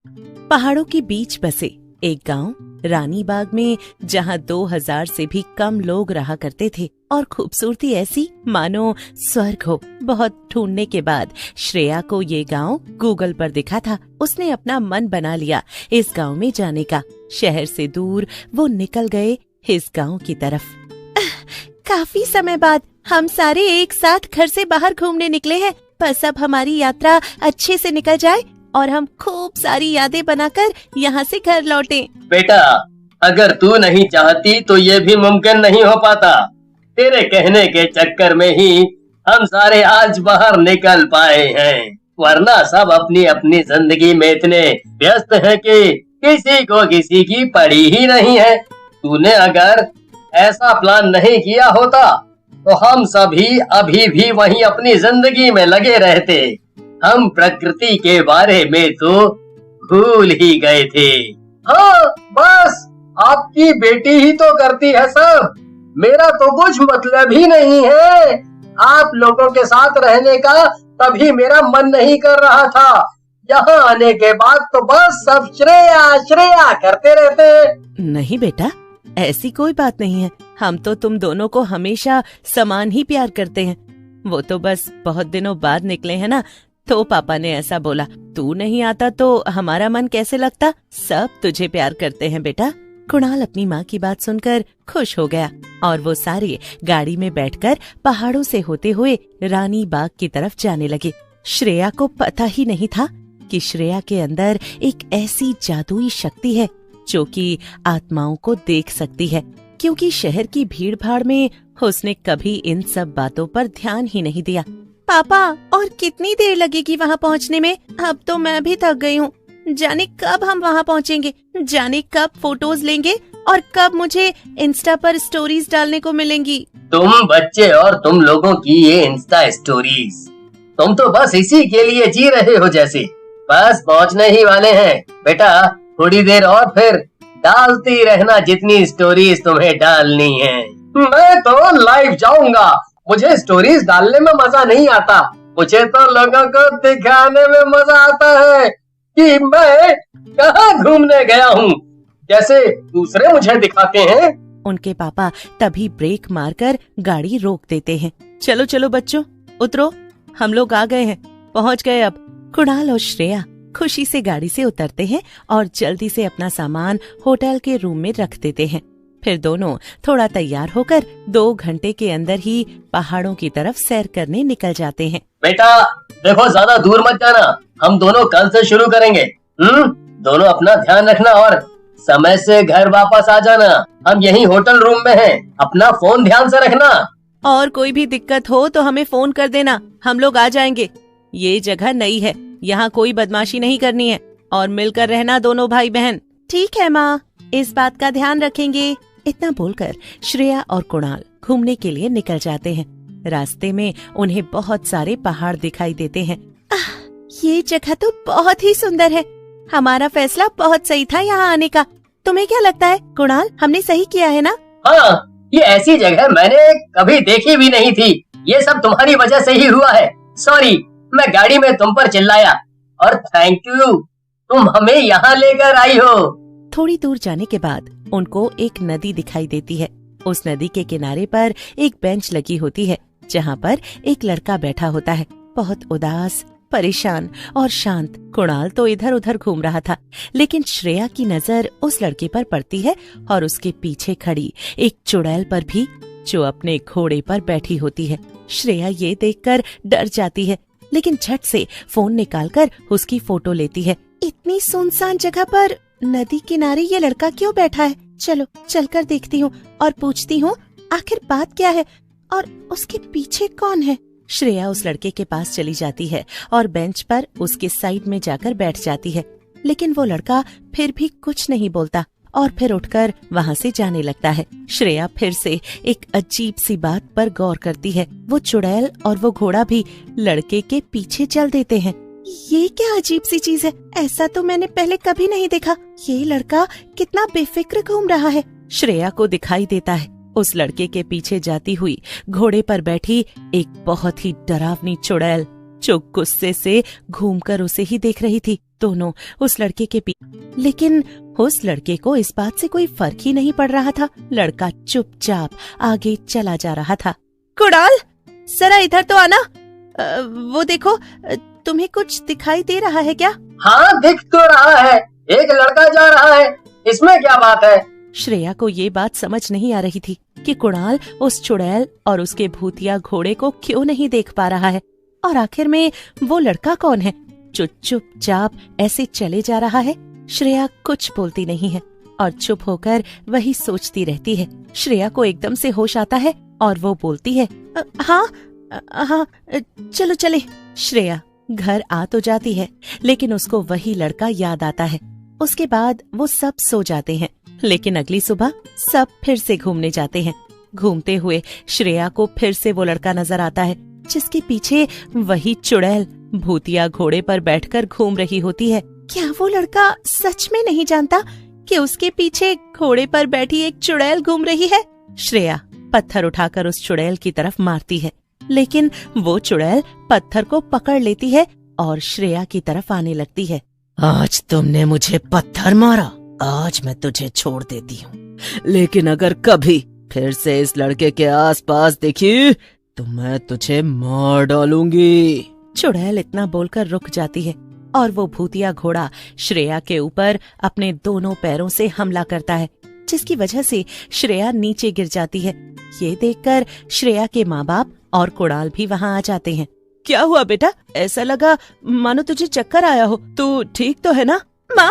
पहाड़ों के बीच बसे एक गांव रानी बाग में, जहां 2000 से भी कम लोग रहा करते थे और खूबसूरती ऐसी मानो स्वर्ग हो। बहुत ढूंढने के बाद श्रेया को ये गांव गूगल पर दिखा था। उसने अपना मन बना लिया इस गांव में जाने का। शहर से दूर वो निकल गए इस गांव की तरफ। काफी समय बाद हम सारे एक साथ घर से बाहर घूमने निकले हैं। बस अब हमारी यात्रा अच्छे से निकल जाए और हम खूब सारी यादें बनाकर यहाँ से घर लौटें। बेटा, अगर तू नहीं चाहती तो ये भी मुमकिन नहीं हो पाता। तेरे कहने के चक्कर में ही हम सारे आज बाहर निकल पाए हैं, वरना सब अपनी अपनी जिंदगी में इतने व्यस्त हैं कि किसी को किसी की पड़ी ही नहीं है। तूने अगर ऐसा प्लान नहीं किया होता तो हम सभी अभी भी वहीं अपनी जिंदगी में लगे रहते। हम प्रकृति के बारे में तो भूल ही गए थे। हाँ, बस आपकी बेटी ही तो करती है सब। मेरा तो कुछ मतलब ही नहीं है आप लोगों के साथ रहने का, तभी मेरा मन नहीं कर रहा था। यहाँ आने के बाद तो बस सब श्रेया श्रेया करते रहते हैं। नहीं बेटा, ऐसी कोई बात नहीं है। हम तो तुम दोनों को हमेशा समान ही प्यार करते हैं। वो तो बस बहुत दिनों बाद निकले हैं ना, तो पापा ने ऐसा बोला। तू नहीं आता तो हमारा मन कैसे लगता। सब तुझे प्यार करते हैं बेटा। कुणाल अपनी माँ की बात सुनकर खुश हो गया और वो सारे गाड़ी में बैठकर पहाड़ों से होते हुए रानी बाग की तरफ जाने लगे। श्रेया को पता ही नहीं था कि श्रेया के अंदर एक ऐसी जादुई शक्ति है जो कि आत्माओं को देख सकती है, क्योंकि शहर की भीड़ भाड़ में उसने कभी इन सब बातों पर ध्यान ही नहीं दिया। पापा, और कितनी देर लगेगी वहाँ पहुँचने में? अब तो मैं भी थक गई हूँ। जाने कब हम वहाँ पहुँचेंगे, जाने कब फोटोज लेंगे और कब मुझे इंस्टा पर स्टोरीज डालने को मिलेंगी। तुम बच्चे और तुम लोगों की ये इंस्टा स्टोरीज, तुम तो बस इसी के लिए जी रहे हो जैसे। बस पहुँचने ही वाले हैं बेटा, थोड़ी देर और फिर डालती रहना जितनी स्टोरीज तुम्हें डालनी है। मैं तो लाइव जाऊंगा, मुझे स्टोरीज डालने में मजा नहीं आता। मुझे तो लोगों को दिखाने में मजा आता है कि मैं कहाँ घूमने गया हूँ, जैसे दूसरे मुझे दिखाते हैं। उनके पापा तभी ब्रेक मारकर गाड़ी रोक देते हैं। चलो चलो बच्चों, उतरो, हम लोग आ गए हैं, पहुँच गए अब। कुणाल और श्रेया खुशी से गाड़ी से उतरते हैं और जल्दी से अपना सामान होटल के रूम में रख देते हैं। फिर दोनों थोड़ा तैयार होकर 2 घंटे के अंदर ही पहाड़ों की तरफ सैर करने निकल जाते हैं। बेटा देखो, ज्यादा दूर मत जाना, हम दोनों कल से शुरू करेंगे। दोनों अपना ध्यान रखना और समय से घर वापस आ जाना। हम यहीं होटल रूम में हैं, अपना फोन ध्यान से रखना। और कोई भी दिक्कत हो तो हमें फोन कर देना, हम लोग आ जाएंगे। ये जगह नई है, यहाँ कोई बदमाशी नहीं करनी है और मिलकर रहना दोनों भाई बहन। ठीक है माँ, इस बात का ध्यान रखेंगे। इतना बोलकर श्रेया और कुणाल घूमने के लिए निकल जाते हैं। रास्ते में उन्हें बहुत सारे पहाड़ दिखाई देते हैं। ये जगह तो बहुत ही सुंदर है। हमारा फैसला बहुत सही था यहाँ आने का। तुम्हें क्या लगता है कुणाल, हमने सही किया है ना? हाँ, ये ऐसी जगह मैंने कभी देखी भी नहीं थी। ये सब तुम्हारी वजह से ही हुआ है। सॉरी, मैं गाड़ी में तुम पर चिल्लाया, और थैंक यू, तुम हमें यहाँ लेकर आई हो। थोड़ी दूर जाने के बाद उनको एक नदी दिखाई देती है। उस नदी के किनारे पर एक बेंच लगी होती है, जहाँ पर एक लड़का बैठा होता है, बहुत उदास, परेशान और शांत। कुणाल तो इधर उधर घूम रहा था, लेकिन श्रेया की नजर उस लड़के पर पड़ती है और उसके पीछे खड़ी एक चुड़ैल पर भी, जो अपने घोड़े पर बैठी होती है। श्रेया ये देखकर डर जाती है, लेकिन झट से फोन निकालकर उसकी फोटो लेती है। इतनी सुनसान जगह पर नदी किनारे ये लड़का क्यों बैठा है? चलो चलकर देखती हूँ और पूछती हूँ आखिर बात क्या है और उसके पीछे कौन है। श्रेया उस लड़के के पास चली जाती है और बेंच पर उसके साइड में जाकर बैठ जाती है, लेकिन वो लड़का फिर भी कुछ नहीं बोलता और फिर उठकर वहाँ से जाने लगता है। श्रेया फिर से एक अजीब सी बात पर गौर करती है। वो चुड़ैल और वो घोड़ा भी लड़के के पीछे चल देते हैं। ये क्या अजीब सी चीज है, ऐसा तो मैंने पहले कभी नहीं देखा। ये लड़का कितना बेफिक्र घूम रहा है। श्रेया को दिखाई देता है उस लड़के के पीछे जाती हुई घोड़े पर बैठी एक बहुत ही डरावनी चुड़ैल, जो गुस्से से घूमकर उसे ही देख रही थी। दोनों उस लड़के के पीछे, लेकिन उस लड़के को इस बात से कोई फर्क ही नहीं पड़ रहा था। लड़का चुपचाप आगे चला जा रहा था। कुणाल, जरा इधर तो आना। वो देखो, तुम्हें कुछ दिखाई दे रहा है क्या? हाँ, दिख तो रहा है, एक लड़का जा रहा है, इसमें क्या बात है? श्रेया को ये बात समझ नहीं आ रही थी कि कुणाल उस चुड़ैल और उसके भूतिया घोड़े को क्यों नहीं देख पा रहा है, और आखिर में वो लड़का कौन है जो चुपचाप ऐसे चले जा रहा है। श्रेया कुछ बोलती नहीं है और चुप होकर वही सोचती रहती है। श्रेया को एकदम से होश आता है और वो बोलती है, हाँ हाँ, चलो चले। श्रेया घर आ तो जाती है, लेकिन उसको वही लड़का याद आता है। उसके बाद वो सब सो जाते हैं, लेकिन अगली सुबह सब फिर से घूमने जाते हैं। घूमते हुए श्रेया को फिर से वो लड़का नजर आता है, जिसके पीछे वही चुड़ैल भूतिया घोड़े पर बैठकर घूम रही होती है। क्या वो लड़का सच में नहीं जानता कि उसके पीछे घोड़े पर बैठी एक चुड़ैल घूम रही है? श्रेया पत्थर उठाकर उस चुड़ैल की तरफ मारती है, लेकिन वो चुड़ैल पत्थर को पकड़ लेती है और श्रेया की तरफ आने लगती है। आज तुमने मुझे पत्थर मारा, आज मैं तुझे छोड़ देती हूँ, लेकिन अगर कभी फिर से इस लड़के के आसपास दिखी तो मैं तुझे मार डालूंगी। चुड़ैल इतना बोलकर रुक जाती है और वो भूतिया घोड़ा श्रेया के ऊपर अपने दोनों पैरों से हमला करता है, जिसकी वजह से श्रेया नीचे गिर जाती है। ये देखकर श्रेया के माँ बाप और कुणाल भी वहाँ आ जाते हैं। क्या हुआ बेटा? ऐसा लगा मानो तुझे चक्कर आया हो। तू ठीक तो है ना? माँ,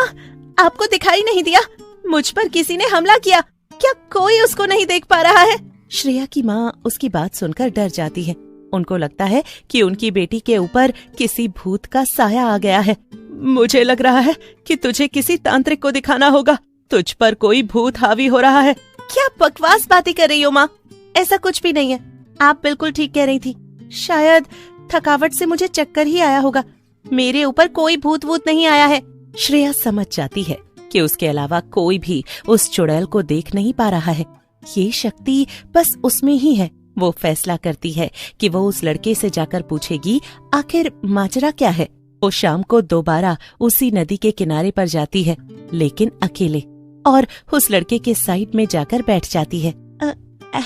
आपको दिखाई नहीं दिया? मुझ पर किसी ने हमला किया। क्या कोई उसको नहीं देख पा रहा है? श्रेया की माँ उसकी बात सुनकर डर जाती है। उनको लगता है कि उनकी बेटी के ऊपर किसी भूत का साया आ गया है। मुझे लग रहा है कि तुझे किसी तांत्रिक को दिखाना होगा, तुझ पर कोई भूत हावी हो रहा है। क्या बकवास बातें कर रही हो माँ? ऐसा कुछ भी नहीं है। आप बिल्कुल ठीक कह रही थी। शायद थकावट से मुझे चक्कर ही आया होगा। मेरे ऊपर कोई भूत वूत नहीं आया है। श्रेया समझ जाती है कि उसके अलावा कोई भी उस चुड़ैल को देख नहीं पा रहा है। ये शक्ति बस उसमें ही है। वो फैसला करती है कि वो उस लड़के से जाकर पूछेगी आखिर माजरा क्या है। वो शाम को दोबारा उसी नदी के किनारे पर जाती है, लेकिन अकेले, और उस लड़के के साइड में जाकर बैठ जाती है।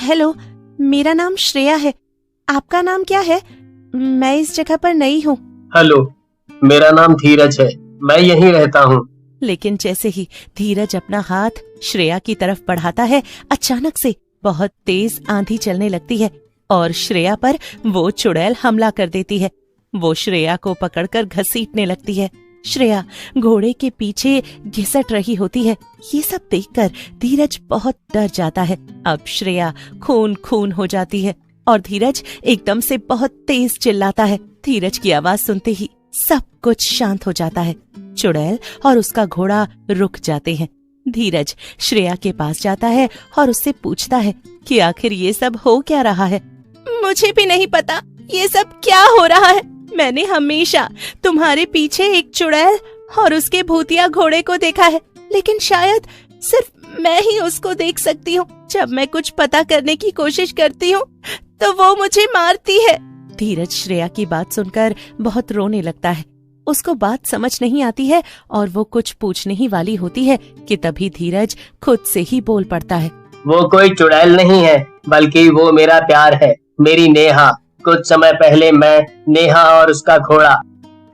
हेलो, मेरा नाम श्रेया है। आपका नाम क्या है? मैं इस जगह पर नई हूँ। हेलो, मेरा नाम धीरज है, मैं यहीं रहता हूँ। लेकिन जैसे ही धीरज अपना हाथ श्रेया की तरफ बढ़ाता है, अचानक से बहुत तेज आंधी चलने लगती है और श्रेया पर वो चुड़ैल हमला कर देती है। वो श्रेया को पकड़कर घसीटने लगती है। श्रेया घोड़े के पीछे घिसट रही होती है। ये सब देखकर धीरज बहुत डर जाता है। अब श्रेया खून खून हो जाती है और धीरज एकदम से बहुत तेज चिल्लाता है। धीरज की आवाज सुनते ही सब कुछ शांत हो जाता है। चुड़ैल और उसका घोड़ा रुक जाते हैं। धीरज श्रेया के पास जाता है और उससे पूछता है कि आखिर ये सब हो क्या रहा है। मुझे भी नहीं पता ये सब क्या हो रहा है। मैंने हमेशा तुम्हारे पीछे एक चुड़ैल और उसके भूतिया घोड़े को देखा है, लेकिन शायद सिर्फ मैं ही उसको देख सकती हूँ। जब मैं कुछ पता करने की कोशिश करती हूँ तो वो मुझे मारती है। धीरज श्रेया की बात सुनकर बहुत रोने लगता है। उसको बात समझ नहीं आती है और वो कुछ पूछने ही वाली होती है कि तभी धीरज खुद से ही बोल पड़ता है। वो कोई चुड़ैल नहीं है, बल्कि वो मेरा प्यार है, मेरी नेहा। कुछ समय पहले मैं, नेहा और उसका घोड़ा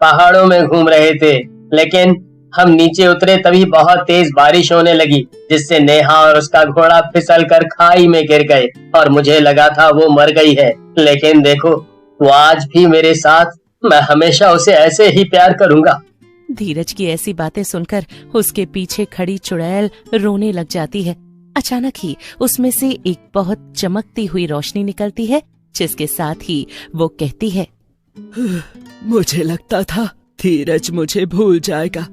पहाड़ों में घूम रहे थे, लेकिन हम नीचे उतरे तभी बहुत तेज बारिश होने लगी, जिससे नेहा और उसका घोड़ा फिसल कर खाई में गिर गए और मुझे लगा था वो मर गई है। लेकिन देखो, वो आज भी मेरे साथ, मैं हमेशा उसे ऐसे ही प्यार करूंगा। धीरज की ऐसी बातें सुनकर उसके पीछे खड़ी चुड़ैल रोने लग जाती है। अचानक ही उसमें से एक बहुत चमकती हुई रोशनी निकलती है, जिसके साथ ही वो कहती है, मुझे लगता था धीरज मुझे भूल जाएगा,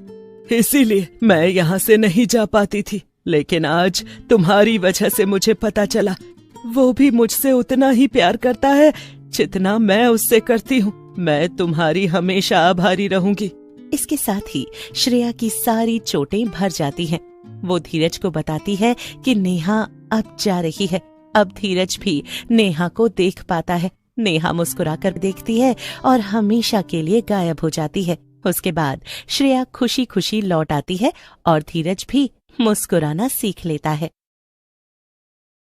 इसीलिए मैं यहाँ से नहीं जा पाती थी, लेकिन आज तुम्हारी वजह से मुझे पता चला वो भी मुझसे उतना ही प्यार करता है जितना मैं उससे करती हूँ। मैं तुम्हारी हमेशा आभारी रहूंगी। इसके साथ ही श्रेया की सारी चोटें भर जाती हैं। वो धीरज को बताती है कि नेहा अब जा रही है। अब धीरज भी नेहा को देख पाता है। नेहा मुस्कुराकर देखती है और हमेशा के लिए गायब हो जाती है। उसके बाद श्रेया खुशी खुशी लौट आती है और धीरज भी मुस्कुराना सीख लेता है।